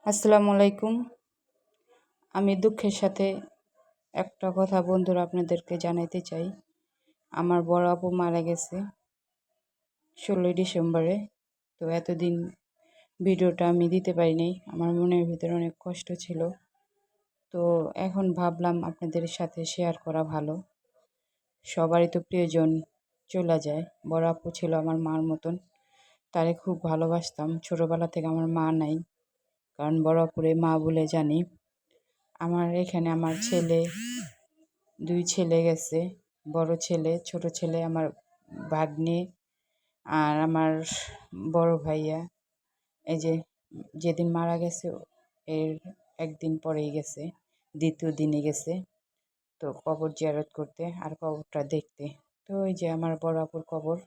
আসসালামু আলাইকুম। আমি দুঃখের সাথে একটা কথা বন্ধুরা আপনাদেরকে জানাইতে চাই। আমার বড় আপু মারা গেছে ১৬ই ডিসেম্বরে। তো এতদিন ভিডিওটা আমি দিতে পারি নাই। আমার মনের ভিতরে অনেক কষ্ট ছিল। তো এখন ভাবলাম আপনাদের সাথে শেয়ার করা ভালো। সবারই তো প্রিয়জন চলে যায়। বড় আপু ছিল আমার মার মতন। তারে খুব ভালোবাসতাম। ছোটবেলা থেকে আমার মা নাই। কারণ বড় আপুরে মা বলে জানি। আমার এখানে আমার ছেলে ২ ছেলে গেছে। বড় ছেলে, ছোট ছেলে, আমার ভাগ্নে আর আমার বড় ভাইয়া। এই যে যেদিন মারা গেছে এর ১ দিন পরেই গেছে। ২য় দিনে গেছে। তো কবর জিয়ারত করতে আর কবরটা দেখতে। তো ওই যে আমার বড় আপুর কবর।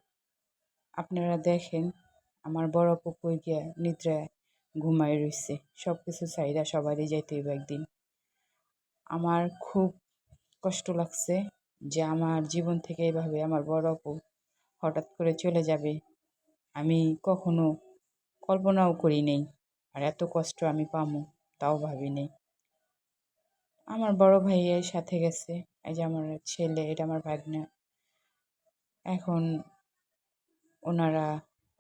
আপনারা দেখেন আমার বড় আপু কই গিয়া নিদ্রায় ঘুমায় রইছে। সবকিছু ছাইড়া সবারই যাইতে হইব একদিন। আমার খুব কষ্ট লাগছে যে আমার জীবন থেকে এভাবে আমার বড় আপু হঠাৎ করে চলে যাবে। আমি কখনো কল্পনাও করি নাই। আর এত কষ্ট আমি পামু তাও ভাবি নাই। আমার বড় ভাইয়ের সাথে গেছে। এই যে আমার ছেলে, এটা আমার ভাগ্নে। এখন ওনারা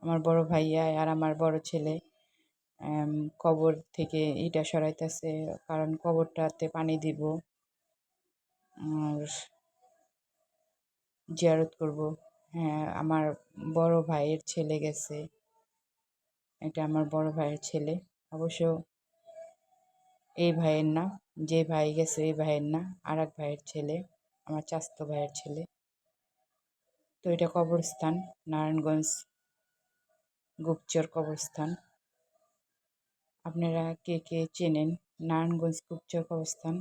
আমার বড় ভাইয়া আর আমার বড় ছেলে কবর থেকে ইটা সরাইতেছে। কারণ কবরটাতে পানি দিব আর জিয়ারত করব। হ্যাঁ, আমার বড় ভাইয়ের ছেলে গেছে। এটা আমার বড় ভাইয়ের ছেলে। অবশ্য এই ভাইয়ের না, যে ভাই গেছে এই ভাইয়ের না, আরেক ভাইয়ের ছেলে, আমার চাচাতো ভাইয়ের ছেলে। তো এটা কবরস্থান, নারায়ণগঞ্জ গুপ্তচর কবরস্থান। আপনারা কে কে চেনেন নারায়ণগঞ্জ গুপ্তচর কবরস্থান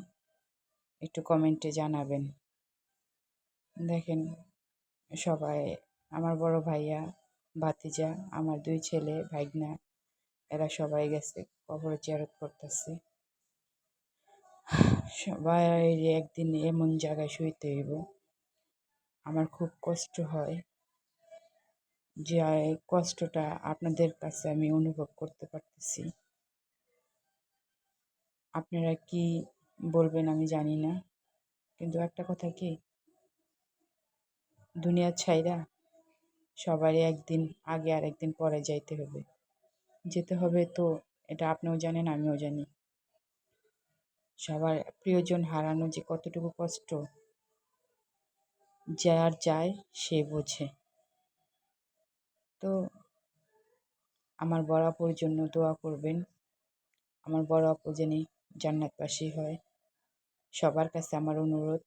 একটু কমেন্টে জানাবেন। দেখেন সবাই, আমার বড় ভাইয়া, ভাতিজা, আমার ২ ছেলে, ভাইগনা, এরা সবাই গেছে কবরে জিয়ারত করতেছে। সবাই একদিন এমন জায়গায় শুইতে হইব। আমার খুব কষ্ট হয় যে কষ্টটা আপনাদের কাছে আমি অনুভব করতে পারতেছি। আপনারা কি বলবেন আমি জানি না, কিন্তু একটা কথা কি, দুনিয়া ছাইরা সবারই একদিন আগে আর একদিন পরে যাইতে হবে। যেতে হবে তো এটা আপনিও জানেন, আমিও জানি। সবার প্রিয়জন হারানো যে কতটুকু কষ্ট, যার যায় সে বোঝে। তো আমার বড় আপুর জন্য দোয়া করবেন। আমার বড় আপু যেন জান্নাতবাসী হয়। সবার কাছে আমার অনুরোধ।